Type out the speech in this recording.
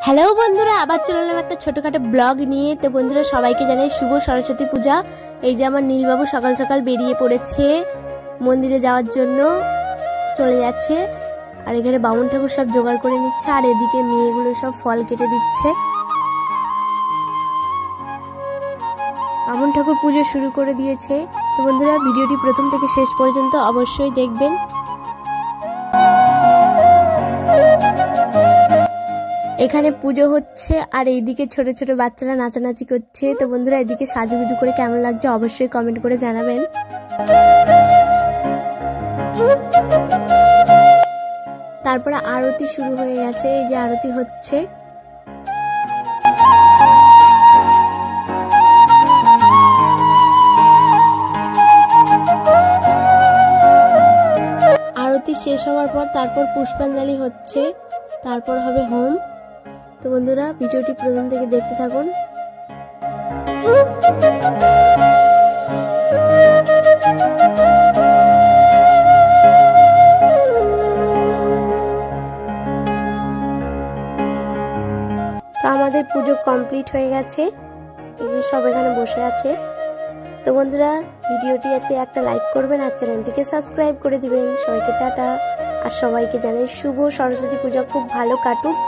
Hello বন্ধুরা, আবার চলে এলাম একটা ছোটখাটো ব্লগ নিয়ে। তো বন্ধুরা, সবাইকে জানাই শুভ সরস্বতী পূজা। এই যে আমার নীলবাবু সকাল সকাল বেরিয়ে পড়েছে মন্দিরে যাওয়ার জন্য, চলে যাচ্ছে। আর এখানে বামুন ঠাকুর সব জোগাড় করে নিচ্ছে, আর এদিকে মেয়েগুলো সব ফল কেটে দিচ্ছে। বামুন ঠাকুর পুজো শুরু করে দিয়েছে। তো বন্ধুরা, ভিডিওটি প্রথম থেকে শেষ পর্যন্ত অবশ্যই দেখবেন। এখানে পুজো হচ্ছে আর এইদিকে ছোট ছোট বাচ্চারা নাচানাচি করছে। তো বন্ধুরা, এদিকে সাজুগুজু করে কেমন লাগছে অবশ্যই কমেন্ট করে জানাবেন। তারপরে আরতি শুরু হয়ে গেছে, এই যে আরতি হচ্ছে। আরতি শেষ হওয়ার পর তারপর পুষ্পাঞ্জলি হচ্ছে, তারপর হবে হোম। তো বন্ধুরা, ভিডিওটি প্রথম থেকে দেখতে থাকুন। তো আমাদের পুজো কমপ্লিট হয়ে গেছে, এই যে সব এখানে বসে আছে। তো বন্ধুরা, ভিডিওটিতে একটা লাইক করবেন আর চ্যানেলটিকে সাবস্ক্রাইব করে দিবেন। সবাইকে টাটা, আর সবাইকে জানাই শুভ সরস্বতী পূজা খুব ভালো কাটুক।